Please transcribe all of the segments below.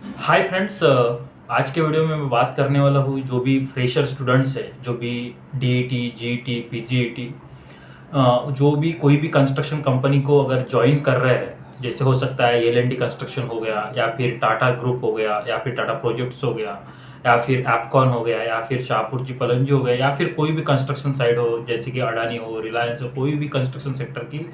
Hi friends, आज के video में मैं बात करने वाला हूँ जो भी फ्रेशर स्टूडेंट्स है, जो भी डीईटी, जीईटी, पीजीईटी, जो भी कोई भी कंस्ट्रक्शन कंपनी को अगर ज्वाइन कर रहे हैं, जैसे हो सकता है एल&डी कंस्ट्रक्शन हो गया, या फिर टाटा ग्रुप हो गया, या फिर टाटा प्रोजेक्ट्स हो गया, या फिर एपकॉन हो गया, या फिर शाहपुर जी पलंजी हो गया, या फिर कोई भी कंस्ट्रक्शन साइट हो जैसे कि अडानी हो, रिलायंस हो, कोई भी कंस्ट्रक्शन सेक्टर की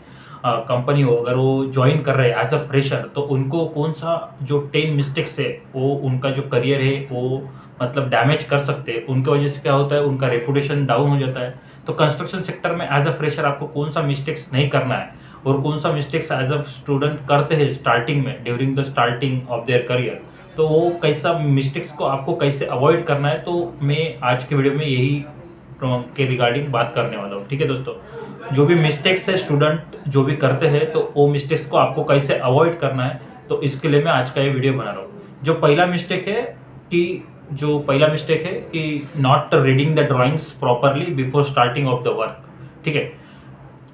कंपनी हो, अगर वो ज्वाइन कर रहे हैं एज अ फ्रेशर, तो उनको कौन सा जो 10 मिस्टेक्स है वो उनका जो करियर है वो मतलब डैमेज कर सकते हैं। उनकी वजह से क्या होता है, उनका रेपुटेशन डाउन हो जाता है। तो कंस्ट्रक्शन सेक्टर में एज अ फ्रेशर आपको कौन सा मिस्टेक्स नहीं करना है और कौन सा मिस्टेक्स एज अ स्टूडेंट करते हैं स्टार्टिंग में, during the starting of their career, तो वो कैसा मिस्टेक्स को आपको कैसे अवॉइड करना है, तो मैं आज के वीडियो में यही के रिगार्डिंग बात करने वाला हूँ। ठीक है दोस्तों, जो भी मिस्टेक्स है स्टूडेंट जो भी करते हैं, तो वो मिस्टेक्स को आपको कैसे अवॉइड करना है, तो इसके लिए मैं आज का ये वीडियो बना रहा हूँ। जो पहला मिस्टेक है कि not reading the drawings properly before starting of the work. ठीक है,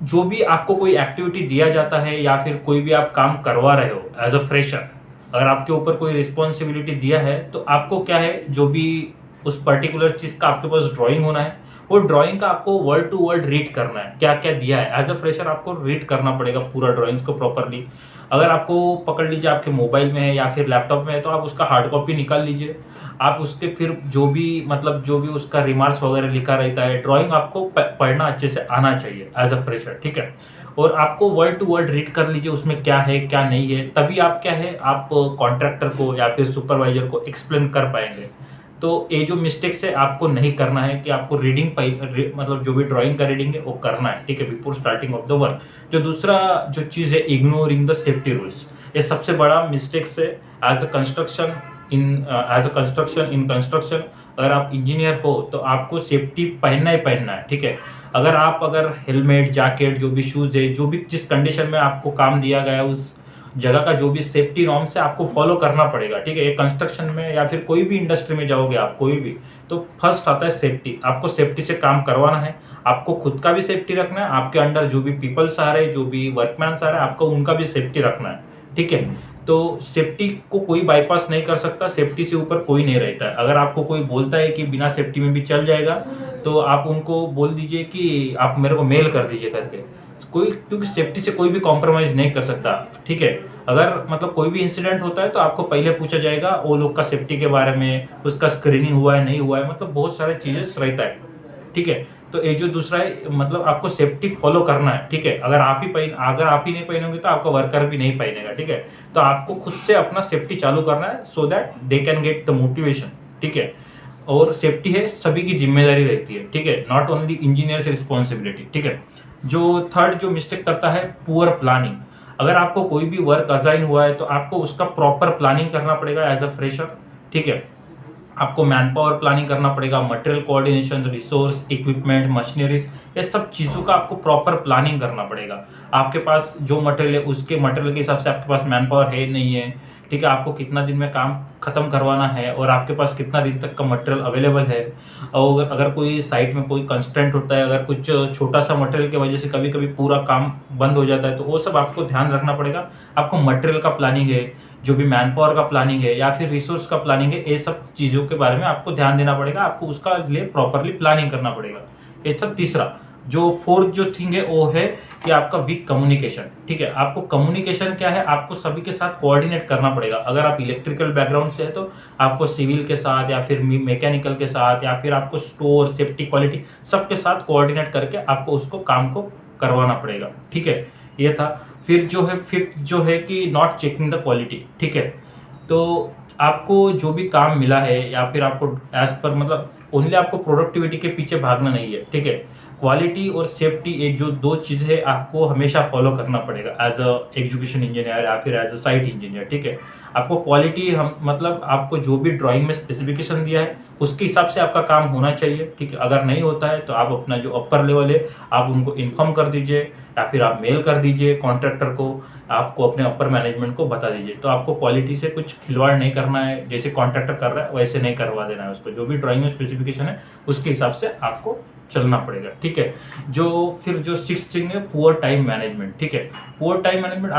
जो भी आपको कोई एक्टिविटी दिया जाता है या फिर कोई भी आप काम करवा रहे हो एज अ फ्रेशर, अगर आपके ऊपर कोई रिस्पॉन्सिबिलिटी दिया है, तो आपको क्या है, जो भी उस पर्टिकुलर चीज़ का आपके पास ड्राइंग होना है, वो ड्राइंग का आपको वर्ड टू वर्ड रीड करना है। क्या क्या दिया है एज अ फ्रेशर आपको रीड करना पड़ेगा पूरा ड्राइंग्स को प्रॉपरली। अगर आपको पकड़ लीजिए आपके मोबाइल में है या फिर लैपटॉप में है, तो आप उसका हार्ड कॉपी निकाल लीजिए। आप उसके फिर जो भी मतलब जो भी उसका रिमार्क्स वगैरह लिखा रहता है, ड्राइंग आपको पढ़ना अच्छे से आना चाहिए एज अ फ्रेशर। ठीक है, और आपको वर्ड टू वर्ड रीड कर लीजिए उसमें क्या है क्या नहीं है, तभी आप क्या है, आप कॉन्ट्रैक्टर को या फिर सुपरवाइजर को एक्सप्लेन कर पाएंगे। तो ये जो मिस्टेक्स है आपको नहीं करना है कि आपको रीडिंग मतलब जो भी ड्राइंग का रीडिंग है वो करना है। ठीक है, before starting of the work. जो दूसरा जो चीज़ है, इग्नोरिंग द सेफ्टी रूल्स, ये सबसे बड़ा मिस्टेक्स है as a construction in construction. अगर आप इंजीनियर हो तो आपको सेफ्टी पहनना ही पहनना है। ठीक है, अगर हेलमेट, जैकेट, जो भी शूज़ है, जो भी जिस कंडीशन में आपको काम दिया गया है उस जगह का जो भी सेफ्टी नॉर्म्स है आपको फॉलो करना पड़ेगा। ठीक है, ये कंस्ट्रक्शन में या फिर कोई भी इंडस्ट्री में जाओगे आप, कोई भी, तो फर्स्ट आता है सेफ्टी। आपको सेफ्टी से काम करवाना है, आपको खुद का भी सेफ्टी रखना है, आपके अंडर जो भी पीपल्स आ रहे हैं, जो भी वर्कमैन्स आ रहे हैं, आपको उनका भी सेफ्टी रखना है। ठीक है, तो सेफ्टी को कोई बाईपास नहीं कर सकता, सेफ्टी से ऊपर कोई नहीं रहता है। अगर आपको कोई बोलता है कि बिना सेफ्टी में भी चल जाएगा, तो आप उनको बोल दीजिए कि आप मेरे को मेल कर दीजिए करके। कोई, क्योंकि सेफ्टी से कोई भी कॉम्प्रोमाइज नहीं कर सकता। ठीक है, अगर मतलब कोई भी इंसिडेंट होता है तो आपको पहले पूछा जाएगा वो लोग का सेफ्टी के बारे में, उसका स्क्रीनिंग हुआ है नहीं हुआ है, मतलब बहुत सारे चीजें रहता है। ठीक है, तो ये जो दूसरा है, मतलब आपको सेफ्टी फॉलो करना है। ठीक है, अगर आप ही नहीं पहनोगे तो आपका वर्कर भी नहीं पहनेगा। ठीक है, तो आपको खुद से अपना सेफ्टी चालू करना है, so that they can get the motivation. ठीक है, और सेफ्टी है सभी की जिम्मेदारी रहती है। ठीक है, नॉट ओनली इंजीनियर्स रिस्पॉन्सिबिलिटी। ठीक है, जो थर्ड जो मिस्टेक करता है, पुअर प्लानिंग। अगर आपको कोई भी वर्क असाइन हुआ है तो आपको उसका प्रॉपर प्लानिंग करना पड़ेगा एज अ फ्रेशर। ठीक है, आपको मैन पावर प्लानिंग करना पड़ेगा, material coordination, resource, equipment, machineries, ये सब चीज़ों का आपको प्रॉपर प्लानिंग करना पड़ेगा। आपके पास जो मटेरियल है उसके मटेरियल के हिसाब से आपके पास मैन पावर है नहीं है। ठीक है, आपको कितना दिन में काम खत्म करवाना है और आपके पास कितना दिन तक का मटेरियल अवेलेबल है। और अगर कोई साइट में कोई कंस्ट्रेंट होता है, अगर कुछ छोटा सा मटेरियल की वजह से कभी कभी पूरा काम बंद हो जाता है, तो वो सब आपको ध्यान रखना पड़ेगा। आपको मटेरियल का प्लानिंग है, जो भी मैन पावर का प्लानिंग है या फिर रिसोर्स का प्लानिंग है, ये सब चीज़ों के बारे में आपको ध्यान देना पड़ेगा, आपको उसका लिए प्रॉपरली प्लानिंग करना पड़ेगा। ये था तीसरा। जो फोर्थ जो थिंग है वो है कि आपका वीक कम्युनिकेशन। ठीक है, आपको कम्युनिकेशन क्या है, आपको सभी के साथ कोऑर्डिनेट करना पड़ेगा। अगर आप इलेक्ट्रिकल बैकग्राउंड से है तो आपको सिविल के साथ या फिर मैकेनिकल के साथ या फिर आपको स्टोर, सेफ्टी, क्वालिटी, सबके साथ कोऑर्डिनेट करके आपको उसको काम को करवाना पड़ेगा। ठीक है, ये था। फिर जो है फिफ्थ जो है कि नॉट चेकिंग द क्वालिटी। ठीक है, तो आपको जो भी काम मिला है या फिर आपको एज पर मतलब ओनली आपको प्रोडक्टिविटी के पीछे भागना नहीं है। ठीक है, क्वालिटी और सेफ्टी, ये जो दो चीज़ें है आपको हमेशा फॉलो करना पड़ेगा एज अ एग्जीक्यूशन इंजीनियर या फिर एज अ साइट इंजीनियर। ठीक है, आपको क्वालिटी हम मतलब आपको जो भी ड्राइंग में स्पेसिफिकेशन दिया है उसके हिसाब से आपका काम होना चाहिए। ठीक है, अगर नहीं होता है तो आप अपना जो अपर लेवल है आप उनको इन्फॉर्म कर दीजिए या फिर आप मेल कर दीजिए कॉन्ट्रैक्टर को, आपको अपने अपर मैनेजमेंट को बता दीजिए। तो आपको क्वालिटी से कुछ खिलवाड़ नहीं करना है, जैसे कॉन्ट्रैक्टर कर रहा है वैसे नहीं करवा देना है उसको। जो भी ड्राइंग में स्पेसिफिकेशन है उसके हिसाब से आपको चलना पड़ेगा। ठीक है, जो फिर जो सिक्स्थ थिंग है, पुअर टाइम मैनेजमेंट। ठीक है, पुअर टाइम मैनेजमेंट,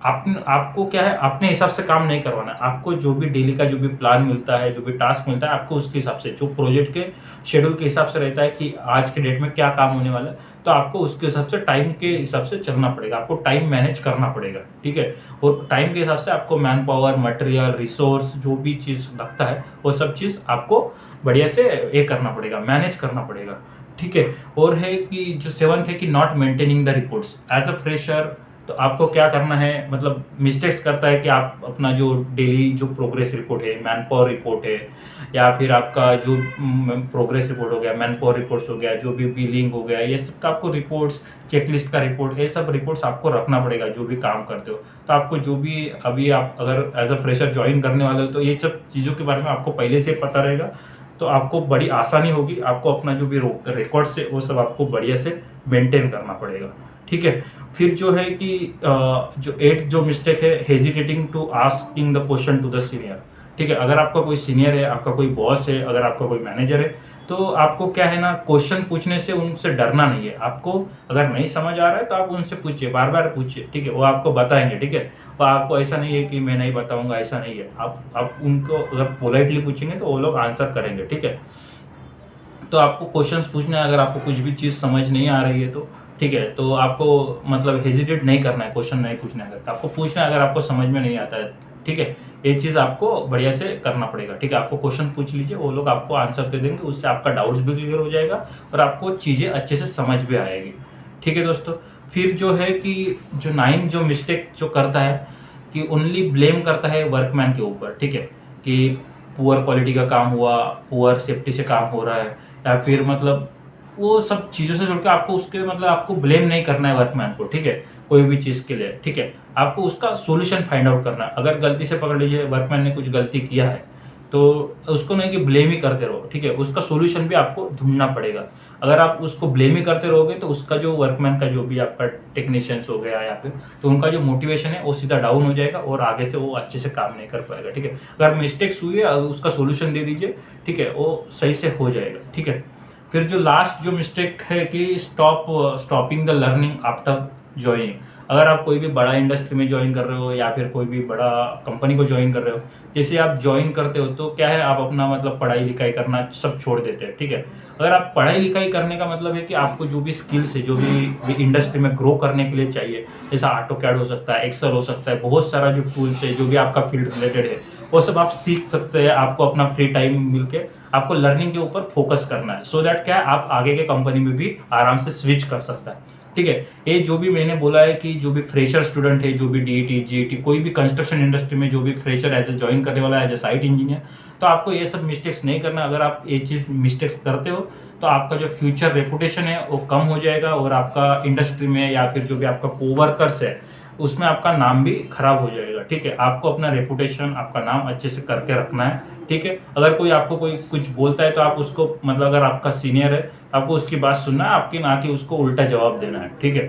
आपको क्या है, अपने हिसाब से काम नहीं करवाना है। आपको जो भी डेली का जो भी प्लान मिलता है, जो भी टास्क मिलता है, आपको उसके हिसाब से, जो प्रोजेक्ट के शेड्यूल के हिसाब से रहता है कि आज के डेट में क्या काम होने वाला है, तो आपको उसके हिसाब से, टाइम के हिसाब से चलना पड़ेगा। आपको टाइम मैनेज करना पड़ेगा, ठीक है। और टाइम के हिसाब से आपको मैन पावर, मटेरियल, रिसोर्स, जो भी चीज़ लगता है वो सब चीज़ आपको बढ़िया से ये करना पड़ेगा, मैनेज करना पड़ेगा, ठीक है। और है कि जो 7th है कि not maintaining the reports as a fresher. तो आपको क्या करना है, मतलब मिस्टेक्स करता है कि आप अपना जो डेली जो प्रोग्रेस रिपोर्ट है, मैन पावर रिपोर्ट है, या फिर आपका जो प्रोग्रेस रिपोर्ट हो गया, मैन पावर रिपोर्ट्स हो गया, जो भी बिलिंग हो गया, ये सब का आपको रिपोर्ट्स, चेकलिस्ट का रिपोर्ट, ये सब रिपोर्ट्स आपको रखना पड़ेगा जो भी काम करते हो। तो आपको जो भी अभी आप अगर एज अ फ्रेशर ज्वाइन करने वाले हो, तो ये सब चीज़ों के बारे में आपको पहले से पता रहेगा, तो आपको बड़ी आसानी होगी। आपको अपना जो भी रिकॉर्ड्स है वो सब आपको बढ़िया से मेंटेन करना पड़ेगा, ठीक है। फिर जो है कि जो 8th जो मिस्टेक है, hesitating to asking the question to the senior, ठीक है। अगर आपका कोई सीनियर है, आपका कोई बॉस है, अगर आपका कोई मैनेजर है, तो आपको क्या है ना, क्वेश्चन पूछने से उनसे डरना नहीं है। आपको अगर नहीं समझ आ रहा है तो आप उनसे पूछिए, बार बार पूछिए, ठीक है। वो आपको बताएंगे, ठीक है। और आपको ऐसा नहीं है कि मैं नहीं बताऊंगा, ऐसा नहीं है। आप उनको अगर पोलाइटली पूछेंगे तो वो लोग आंसर करेंगे, ठीक है। तो आपको क्वेश्चंस पूछना है, अगर आपको कुछ भी चीज़ समझ नहीं आ रही है तो, ठीक है, तो आपको मतलब हेजिटेट नहीं करना है, क्वेश्चन नहीं पूछना है, आपको पूछना है अगर आपको समझ में नहीं आता है, ठीक है। ये चीज़ आपको बढ़िया से करना पड़ेगा, ठीक है। आपको क्वेश्चन पूछ लीजिए, वो लोग आपको आंसर दे देंगे, उससे आपका डाउट्स भी क्लियर हो जाएगा और आपको चीज़ें अच्छे से समझ भी आएगी, ठीक है दोस्तों। फिर जो है कि जो 9 जो मिस्टेक जो करता है कि ओनली ब्लेम करता है वर्कमैन के ऊपर, ठीक है, कि पुअर क्वालिटी का काम हुआ, पुअर सेफ्टी से काम हो रहा है, या फिर मतलब वो सब चीज़ों से जुड़ के आपको उसके मतलब आपको ब्लेम नहीं करना है वर्कमैन को, ठीक है, कोई भी चीज़ के लिए, ठीक है। आपको उसका सोल्यूशन फाइंड आउट करना है। अगर गलती से पकड़ लीजिए वर्कमैन ने कुछ गलती किया है, तो उसको नहीं कि ब्लेम ही करते रहो, ठीक है, उसका सोल्यूशन भी आपको ढूंढना पड़ेगा। अगर आप उसको ब्लेम ही करते रहोगे तो उसका जो वर्कमैन का जो भी आपका टेक्नीशियंस हो गया या फिर, तो उनका जो मोटिवेशन है वो सीधा डाउन हो जाएगा और आगे से वो अच्छे से काम नहीं कर पाएगा, ठीक है। अगर मिस्टेक्स हुई है उसका सोल्यूशन दे दीजिए, ठीक है, वो सही से हो जाएगा, ठीक है। फिर जो लास्ट जो मिस्टेक है कि stopping the learning after joining. अगर आप कोई भी बड़ा इंडस्ट्री में ज्वाइन कर रहे हो या फिर कोई भी बड़ा कंपनी को ज्वाइन कर रहे हो, जैसे आप ज्वाइन करते हो तो क्या है, आप अपना मतलब पढ़ाई लिखाई करना सब छोड़ देते हैं, ठीक है। अगर आप पढ़ाई लिखाई करने का मतलब है कि आपको जो भी स्किल्स है, जो भी इंडस्ट्री में ग्रो करने के लिए चाहिए, जैसा ऑटोकैड हो सकता है, एक्सेल हो सकता है, बहुत सारा जो टूल्स है, जो भी आपका फील्ड रिलेटेड है, वो सब आप सीख सकते हैं। आपको अपना फ्री टाइम मिलके आपको लर्निंग के ऊपर फोकस करना है, सो दैट क्या है, आप आगे के कंपनी में भी आराम से स्विच कर सकता है, ठीक है। ये जो भी मैंने बोला है कि जो भी फ्रेशर स्टूडेंट है, जो भी डीईटी, जीईटी, कोई भी कंस्ट्रक्शन इंडस्ट्री में जो भी फ्रेशर एज ए ज्वाइन करने वाला है एज ए साइट इंजीनियर, तो आपको ये सब मिस्टेक्स नहीं करना। अगर आप ये चीज़ मिस्टेक्स करते हो तो आपका जो फ्यूचर रेपुटेशन है वो कम हो जाएगा और आपका इंडस्ट्री में या फिर जो भी आपका कोवर्कर्स है उसमें आपका नाम भी खराब हो जाएगा, ठीक है। आपको अपना रेपुटेशन, आपका नाम अच्छे से करके रखना है, ठीक है। अगर कोई आपको कोई कुछ बोलता है तो आप उसको मतलब अगर आपका सीनियर है आपको उसकी बात सुनना है, आपकी ना कि उसको उल्टा जवाब देना है, ठीक है।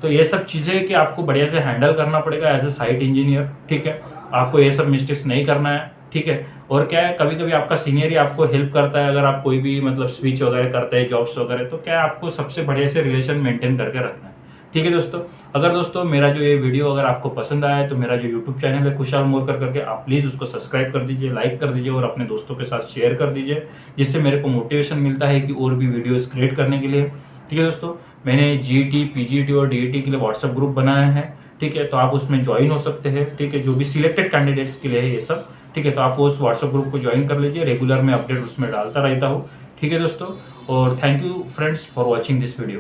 तो ये सब चीज़ें कि आपको बढ़िया से हैंडल करना पड़ेगा एज ए साइट इंजीनियर, ठीक है। आपको ये सब मिस्टेक्स नहीं करना है, ठीक है। और क्या है, कभी कभी आपका सीनियर ही आपको हेल्प करता है, अगर आप कोई भी मतलब स्विच वगैरह करते हैं, जॉब्स वगैरह, तो क्या है, आपको सबसे बढ़िया से रिलेशन मेंटेन करके रखना है, ठीक है दोस्तों। अगर दोस्तों मेरा जो ये वीडियो अगर आपको पसंद आया है तो मेरा जो यूट्यूब चैनल है खुशहाल मोरकर करके, आप प्लीज़ उसको सब्सक्राइब कर दीजिए, लाइक कर दीजिए और अपने दोस्तों के साथ शेयर कर दीजिए, जिससे मेरे को मोटिवेशन मिलता है कि और भी वीडियोस क्रिएट करने के लिए, ठीक है दोस्तों। मैंने जीईटी, पीजीटी और डीईटी के लिए व्हाट्सएप ग्रुप बनाया है, ठीक है, तो आप उसमें ज्वाइन हो सकते हैं, ठीक है, जो भी सिलेक्टेड कैंडिडेट्स के लिए है ये सब, ठीक है। तो आप उस व्हाट्सएप ग्रुप को ज्वाइन कर लीजिए, रेगुलर मैं अपडेट उसमें डालता रहता हूँ, ठीक है दोस्तों। और thank you friends for watching this video.